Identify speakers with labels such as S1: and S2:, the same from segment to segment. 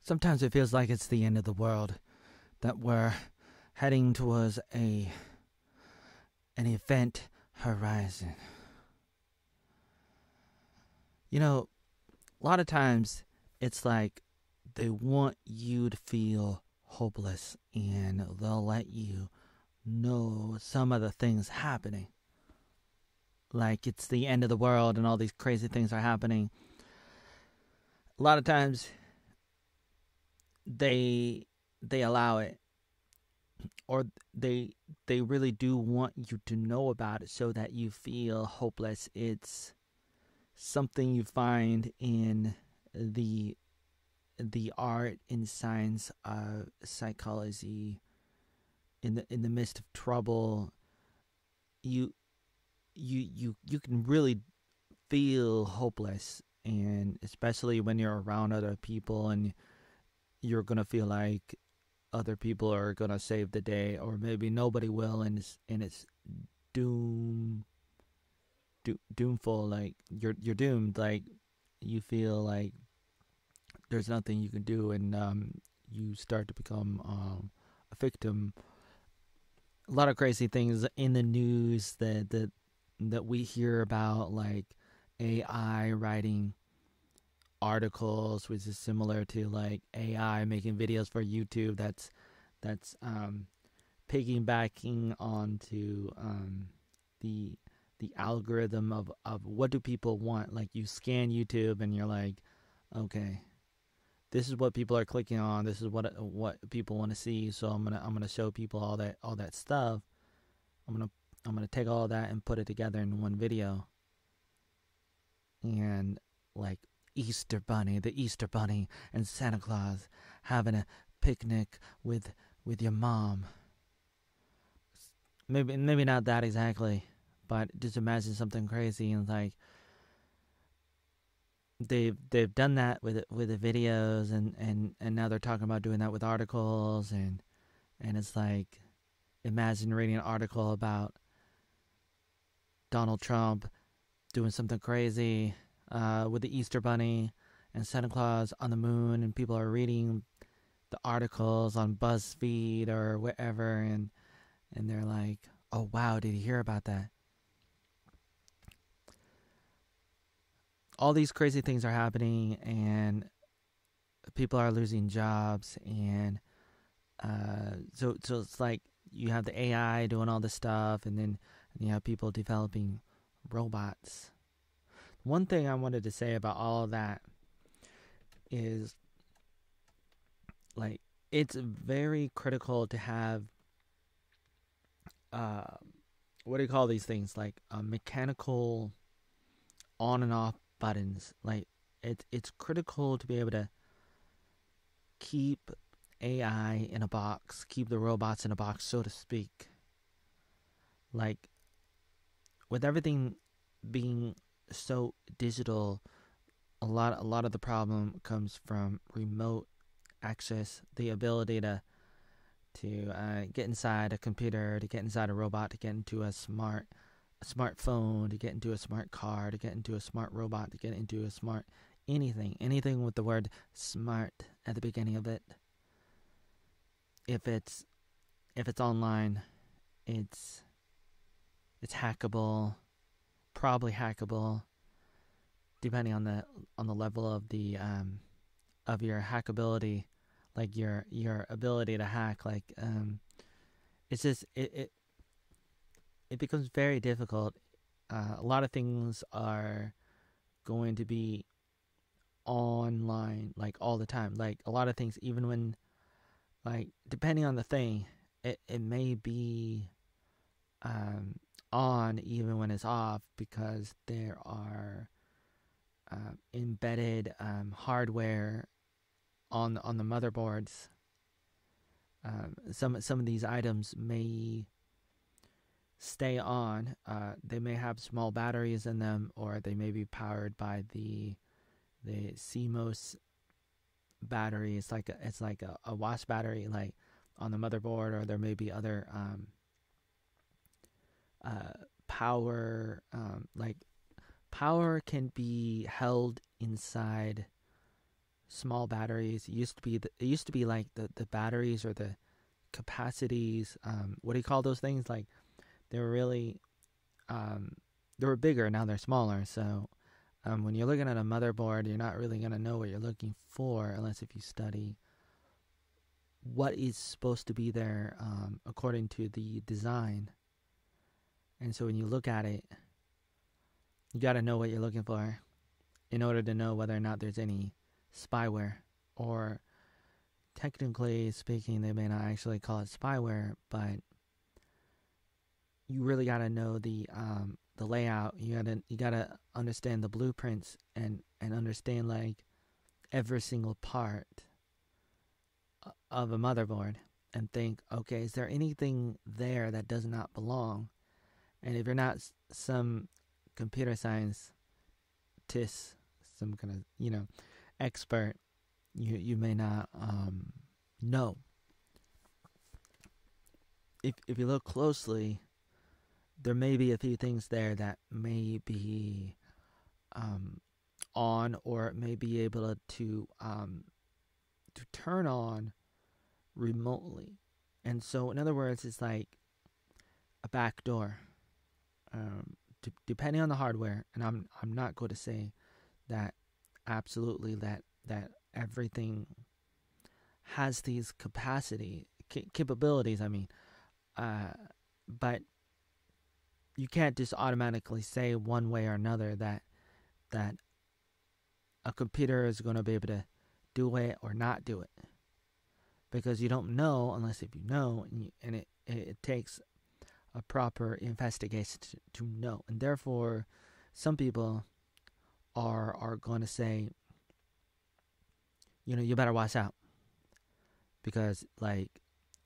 S1: Sometimes it feels like it's the end of the world, that we're heading towards an event horizon. You know, a lot of times it's like they want you to feel hopeless, and they'll let you know some of the things happening. Like it's the end of the world and all these crazy things are happening. A lot of times they allow it, or they really do want you to know about it so that you feel hopeless. It's something you find in the art and science of psychology. In the midst of trouble, you can really feel hopeless, and especially when you're around other people and you're gonna feel like other people are gonna save the day, or maybe nobody will, and it's doomful. Like you're doomed. Like you feel like there's nothing you can do, and you start to become a victim. A lot of crazy things in the news that we hear about, like AI writing articles, which is similar to like AI making videos for YouTube. That's piggybacking onto the algorithm of what do people want. Like you scan YouTube and you're like, okay, this is what people are clicking on. This is what people want to see. So I'm gonna show people all that stuff. I'm gonna take all that and put it together in one video. And like the Easter Bunny and Santa Claus having a picnic with your mom. Maybe not that exactly, but just imagine something crazy. And like they've done that with the videos, and now they're talking about doing that with articles, and it's like, imagine reading an article about Donald Trump doing something crazy with the Easter Bunny and Santa Claus on the moon, and people are reading the articles on BuzzFeed or wherever, and they're like, oh wow, did you hear about that? All these crazy things are happening, and people are losing jobs, and so it's like you have the AI doing all this stuff, and then you have people developing robots. One thing I wanted to say about all of that is, like, it's very critical to have what do you call these things, like mechanical on and off buttons. Like it's critical to be able to keep AI in a box, keep the robots in a box, so to speak. Like with everything being so digital, a lot of the problem comes from remote access, the ability to get inside a computer, to get inside a robot, to get into a smartphone, to get into a smart car, to get into a smart robot, to get into a smart anything with the word smart at the beginning of it. If it's online, it's hackable, probably hackable, depending on the level of the of your hackability, like your ability to hack. Like it's just it becomes very difficult. A lot of things are going to be online, like all the time. Like a lot of things, even when, like, depending on the thing, it may be on even when it's off, because there are embedded hardware on the motherboards. Some of these items may stay on. They may have small batteries in them, or they may be powered by the CMOS battery. It's like a watch battery, like on the motherboard, or there may be other power. Like power can be held inside small batteries. It used to be like the batteries or the capacities. What do you call those things? Like they were really they were bigger. Now they're smaller. So when you're looking at a motherboard, you're not really gonna know what you're looking for unless if you study what is supposed to be there according to the design. And so when you look at it, you got to know what you're looking for in order to know whether or not there's any spyware. Or technically speaking, they may not actually call it spyware, but you really got to know the layout. You gotta understand the blueprints and understand like every single part of a motherboard and think, okay, is there anything there that does not belong? And if you're not some computer scientist, some kind of expert, you may not know. If you look closely, there may be a few things there that may be on, or may be able to turn on remotely. And so, in other words, it's like a back door. Depending on the hardware, and I'm not going to say that absolutely that everything has these capabilities. I mean, but you can't just automatically say one way or another that a computer is going to be able to do it or not do it, because you don't know unless if you know, and it takes a proper investigation to know. And therefore, some people are going to say, you better watch out, because like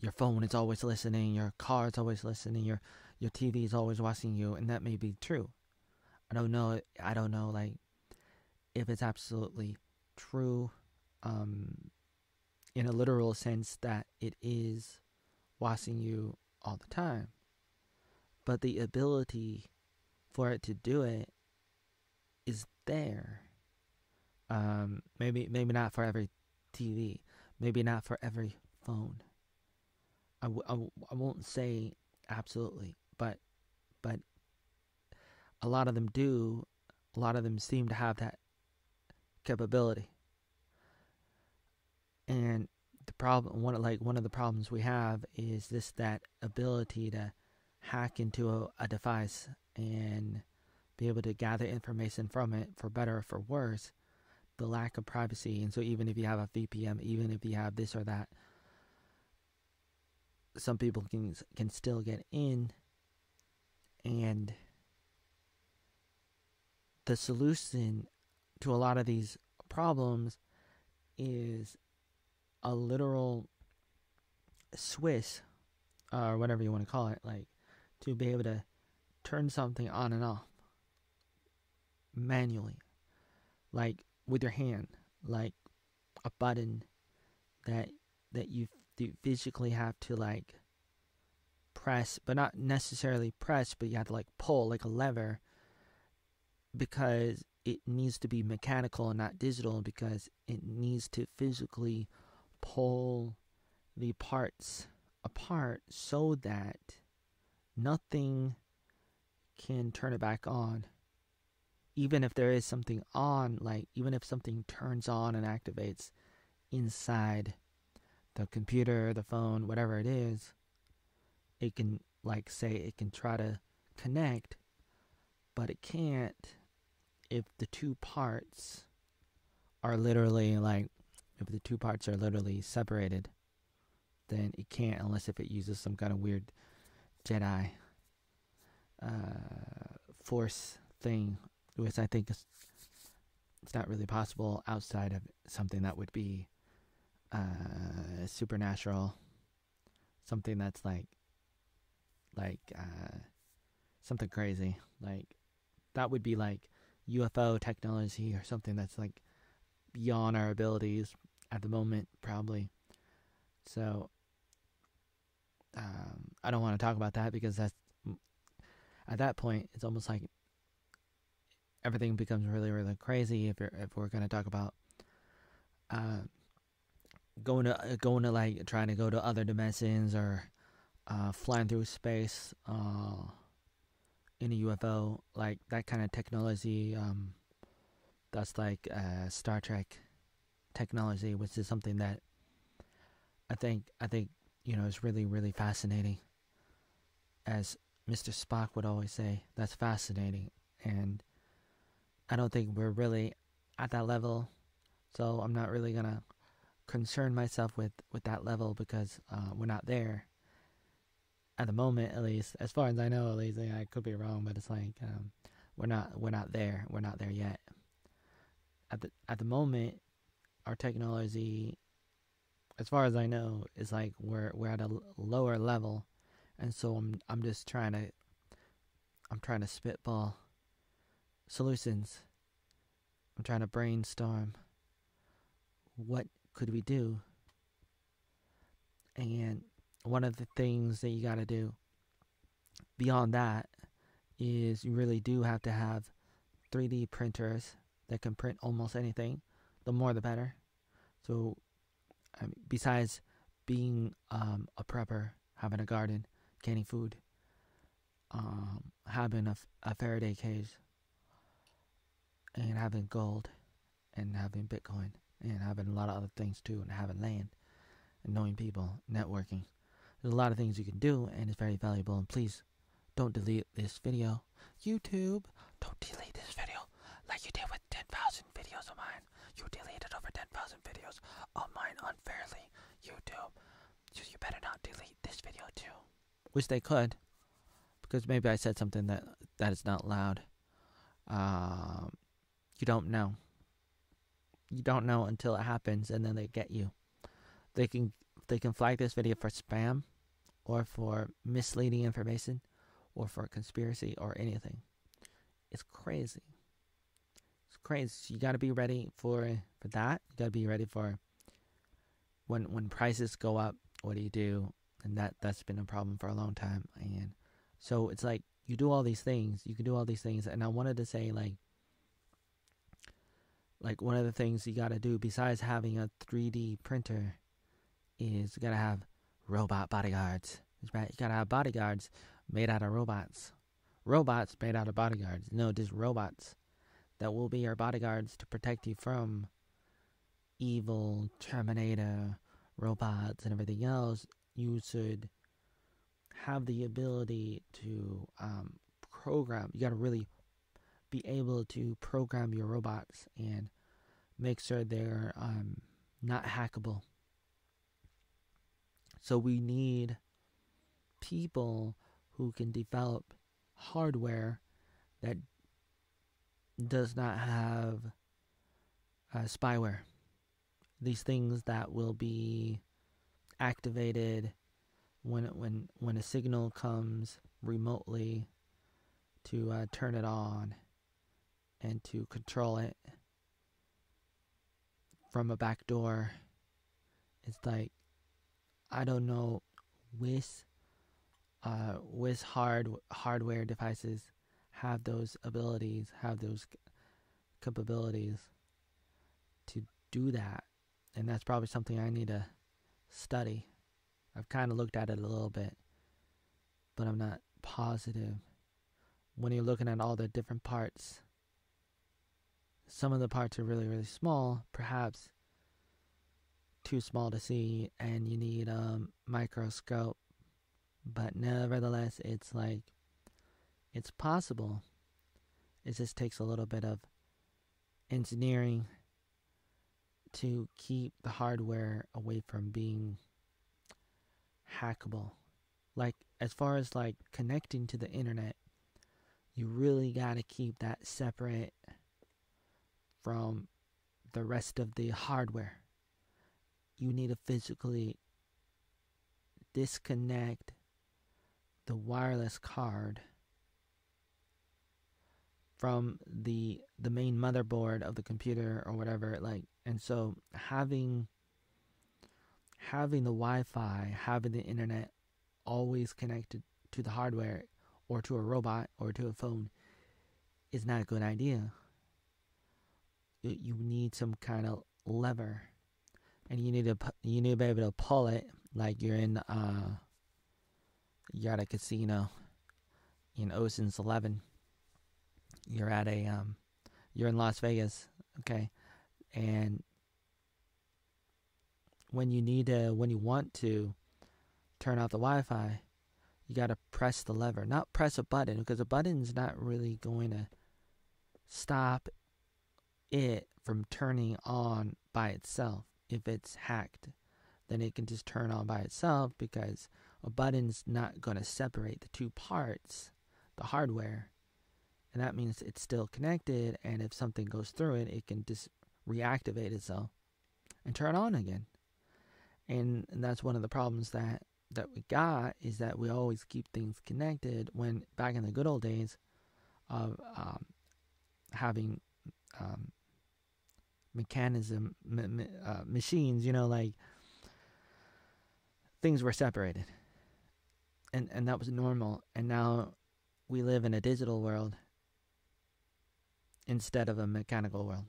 S1: your phone is always listening, your car is always listening, your TV is always watching you, and that may be true. I don't know like if it's absolutely true in a literal sense that it is watching you all the time. But the ability for it to do it is there. Maybe not for every TV. Maybe not for every phone. I won't say absolutely, but a lot of them do. A lot of them seem to have that capability. And the problem, one of the problems we have is that ability to hack into a device and be able to gather information from it, for better or for worse, the lack of privacy. And so even if you have a VPN, even if you have this or that, some people can still get in. And the solution to a lot of these problems is a literal switch, or whatever you want to call it, like to be able to turn something on and off manually, like with your hand, like a button that you physically have to like press, but not necessarily press, but you have to like pull like a lever, because it needs to be mechanical and not digital, because it needs to physically pull the parts apart so that nothing can turn it back on. Even if there is something on, like even if something turns on and activates inside the computer, the phone, whatever it is, it can, like, say it can try to connect, but it can't if the two parts are literally separated. Then it can't, unless if it uses some kind of weird Jedi force thing, which I think it's not really possible outside of something that would be supernatural, something that's like something crazy, like that would be like UFO technology or something that's like beyond our abilities at the moment, probably. So I don't want to talk about that, because that's, at that point, it's almost like everything becomes really, really crazy if we're going to talk about going to like trying to go to other dimensions or flying through space in a UFO, like that kind of technology. That's like Star Trek technology, which is something that I think is really really fascinating. As Mr. Spock would always say, that's fascinating, and I don't think we're really at that level, so I'm not really gonna concern myself with that level because we're not there at the moment, at least as far as I know. At least I could be wrong, but it's like we're not there yet. At the moment, our technology, as far as I know, is like we're at a lower level, and so I'm just trying to spitball solutions. I'm trying to brainstorm what could we do. And one of the things that you got to do beyond that is you really do have to have 3D printers that can print almost anything. The more the better. So besides being a prepper, having a garden, canning food, having a Faraday cage, and having gold, and having Bitcoin, and having a lot of other things too, and having land, and knowing people, networking. There's a lot of things you can do, and it's very valuable. And please, don't delete this video. YouTube, don't delete this video like you did with 10,000 videos of mine. You deleted over 10,000 videos of mine unfairly. YouTube, you better not delete this video too. Wish they could, because maybe I said something that is not loud. You don't know. You don't know until it happens, and then they get you. They can flag this video for spam, or for misleading information, or for conspiracy, or anything. It's crazy. It's crazy. You got to be ready for that. You got to be ready for when prices go up. What do you do? And that's been a problem for a long time. And so it's like you do all these things. You can do all these things. And I wanted to say like one of the things you got to do besides having a 3D printer is you got to have robot bodyguards. Right? You got to have bodyguards made out of robots. Robots made out of bodyguards. No, just robots that will be your bodyguards to protect you from evil Terminator robots and everything else. You should have the ability to program. You got to really be able to program your robots and make sure they're not hackable. So we need people who can develop hardware that does not have spyware. These things that will be activated when a signal comes remotely to turn it on and to control it from a back door. It's like, I don't know which hardware devices have those abilities, have those capabilities to do that. And that's probably something I need to study. I've kind of looked at it a little bit, but I'm not positive. When you're looking at all the different parts, some of the parts are really, really small, perhaps too small to see, and you need a microscope. But nevertheless, it's like, it's possible. It just takes a little bit of engineering to keep the hardware away from being hackable. Like, as far as like connecting to the internet, you really gotta keep that separate from the rest of the hardware. You need to physically disconnect the wireless card from the main motherboard of the computer or whatever. Like, and so having the Wi-Fi, having the internet always connected to the hardware or to a robot or to a phone is not a good idea. You need some kind of lever and you need to be able to pull it like you're at a casino in Ocean's 11. You're at you're in Las Vegas, okay, and when you want to turn off the Wi-Fi, you gotta press the lever, not press a button, because a button's not really going to stop it from turning on by itself. If it's hacked, then it can just turn on by itself, because a button's not going to separate the two parts, the hardware, and that means it's still connected, and if something goes through it, it can just reactivate itself and turn on again. And that's one of the problems that we got, is that we always keep things connected, when back in the good old days of having machines, like things were separated, and that was normal. And now we live in a digital world instead of a mechanical world,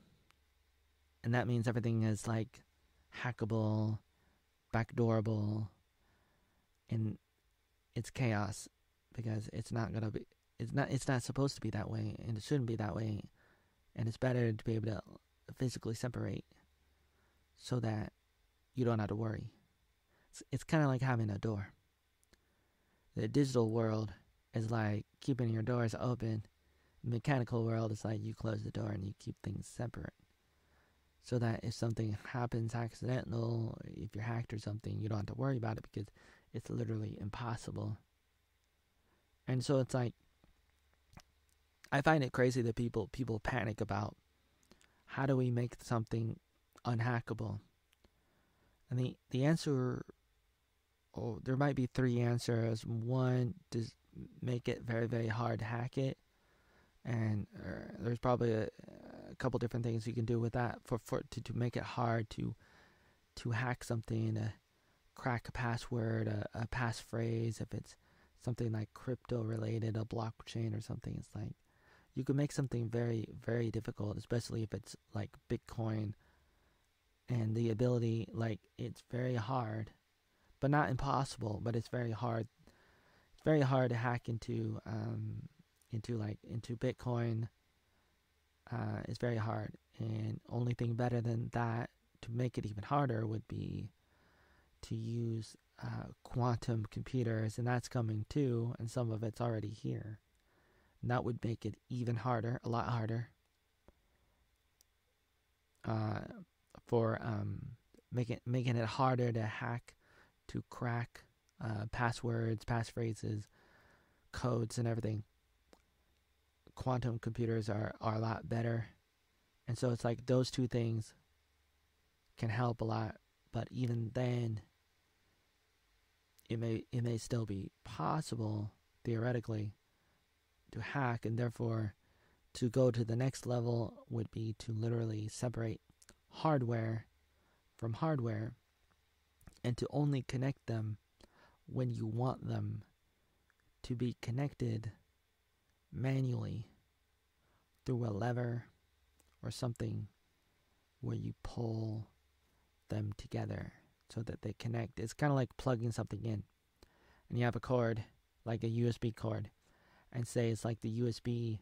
S1: and that means everything is like hackable, backdoorable, and it's chaos, because it's not supposed to be that way, and it shouldn't be that way. And it's better to be able to physically separate so that you don't have to worry. It's kind of like having a door. The digital world is like keeping your doors open. The mechanical world is like you close the door and you keep things separate, so that if something happens accidental, if you're hacked or something, you don't have to worry about it, because it's literally impossible. And so it's like, I find it crazy that people panic about, how do we make something unhackable? And the answer, there might be three answers. One, just make it very, very hard to hack it. And there's probably a couple different things you can do with that to make it hard to hack something, to crack a password, a passphrase. If it's something like crypto related, a blockchain or something, it's like you could make something very, very difficult, especially if it's like Bitcoin, and the ability, like, it's very hard, but not impossible, but it's very hard. It's very hard to hack into Bitcoin. It's very hard, and only thing better than that to make it even harder would be to use quantum computers, and that's coming too, and some of it's already here. And that would make it even harder, a lot harder, for making it harder to hack, to crack passwords, passphrases, codes, and everything. Quantum computers are a lot better, and so it's like those two things can help a lot. But even then, it may still be possible theoretically to hack, and therefore to go to the next level would be to literally separate hardware from hardware, and to only connect them when you want them to be connected manually through a lever or something, where you pull them together so that they connect. It's kind of like plugging something in, and you have a cord, like a USB cord, and say it's like the USB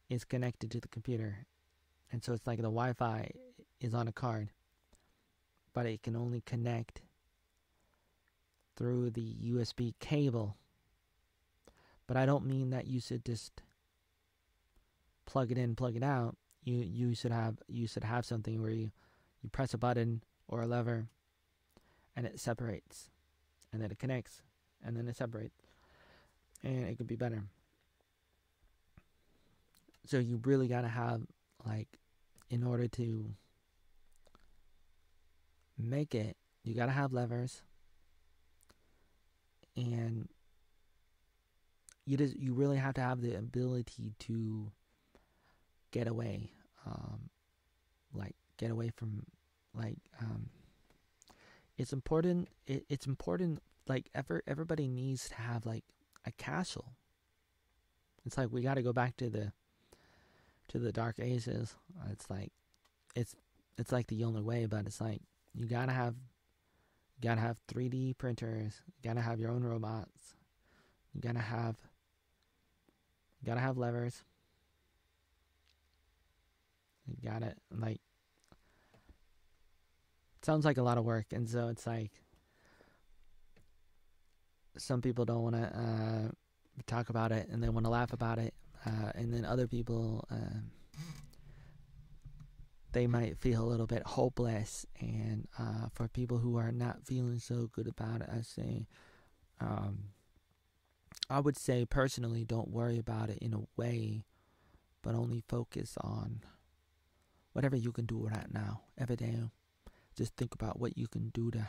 S1: is connected to the computer, and so it's like the Wi-Fi is on a card, but it can only connect through the USB cable. But I don't mean that you should just plug it in, plug it out. You should have something where you press a button or a lever, and it separates, and then it connects, and then it separates, and it could be better. So you really gotta have, like, in order to make it, you gotta have levers, and you really have to have the ability to get away, get away from, it's important. It's important. Like, everybody needs to have like a castle. It's like we got to go back to the dark ages. It's like the only way, but it's like You gotta have 3D printers. You gotta have your own robots. You gotta have levers. You gotta, like, sounds like a lot of work, and so it's like some people don't want to talk about it, and they want to laugh about it, and then other people they might feel a little bit hopeless. And for people who are not feeling so good about it, I would say personally, don't worry about it in a way, but only focus on whatever you can do right now, every day. Just think about what you can do to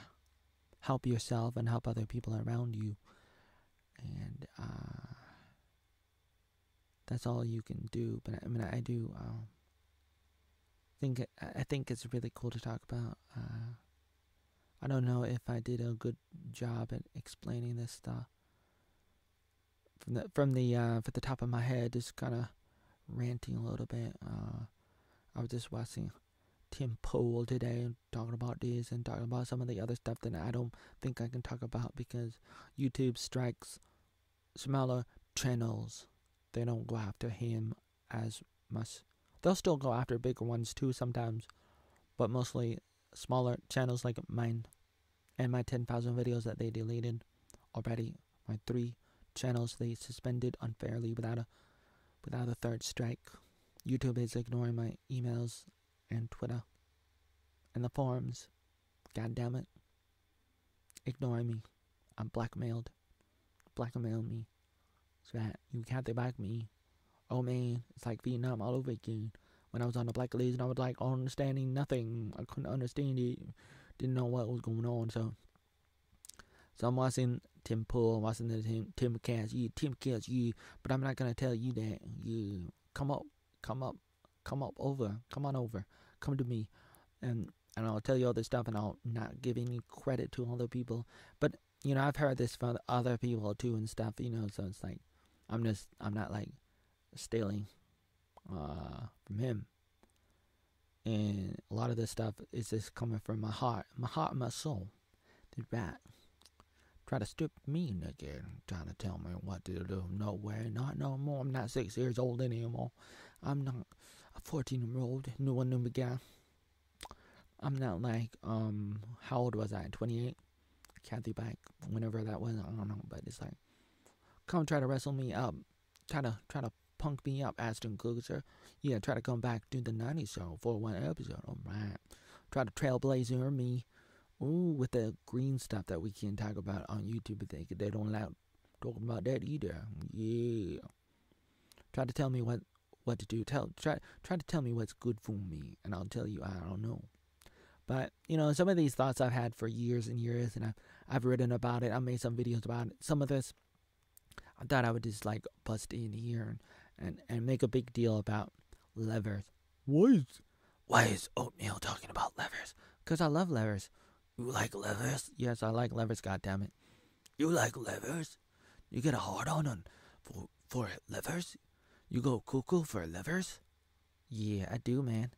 S1: help yourself and help other people around you. And that's all you can do. But I mean, I do think it's really cool to talk about. I don't know if I did a good job at explaining this stuff from the top of my head, just kind of ranting a little bit. I was just watching Tim Pool today, talking about this and talking about some of the other stuff that I don't think I can talk about because YouTube strikes smaller channels. They don't go after him as much. They'll still go after bigger ones too sometimes, but mostly smaller channels like mine and my 10,000 videos that they deleted already. My 3 channels they suspended unfairly without a third strike. YouTube is ignoring my emails and Twitter and the forums. God damn it. Ignoring me. I'm blackmailed. Blackmail me. So that you can't back me. Oh man, it's like Vietnam all over again. When I was on the blacklist and I was like understanding nothing. I couldn't understand it. Didn't know what was going on. So I'm watching Tim Pool, watching the Tim Cast, yeah. But I'm not gonna tell you that. Yeah. Come on over. Come to me. And I'll tell you all this stuff, and I'll not give any credit to other people. But, you know, I've heard this from other people too and stuff, you know, so it's like, I'm not like stealing from him. And a lot of this stuff is just coming from my heart and my soul. The rat try to strip me naked, trying to tell me what to do. No way, not no more. I'm not 6 years old anymore. I'm not a 14-year-old new guy. I'm not like how old was I? 28. Can't think back whenever that was. I don't know, but it's like, come try to wrestle me up, try to punk me up, Ashton Kutcher. Yeah, try to come back to the 90s show for one episode. All right, try to trailblazer me. Ooh, with the green stuff that we can't talk about on YouTube. They don't allow talking about that either. Yeah, try to tell me what to do. Try to tell me what's good for me, and I'll tell you I don't know. But, you know, some of these thoughts I've had for years and years, and I've written about it. I made some videos about it. Some of this, I thought I would just, like, bust in here and make a big deal about levers. Why is Oatmeal talking about levers? Because I love levers. You like levers? Yes, I like levers, goddammit. You like levers? You get a hard-on for levers? You go cuckoo for levers? Yeah, I do, man.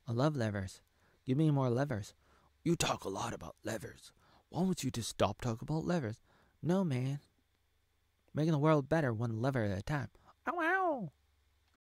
S1: I love levers. Give me more levers. You talk a lot about levers. Why don't you just stop talking about levers? No, man. Making the world better one lever at a time. Ow, ow.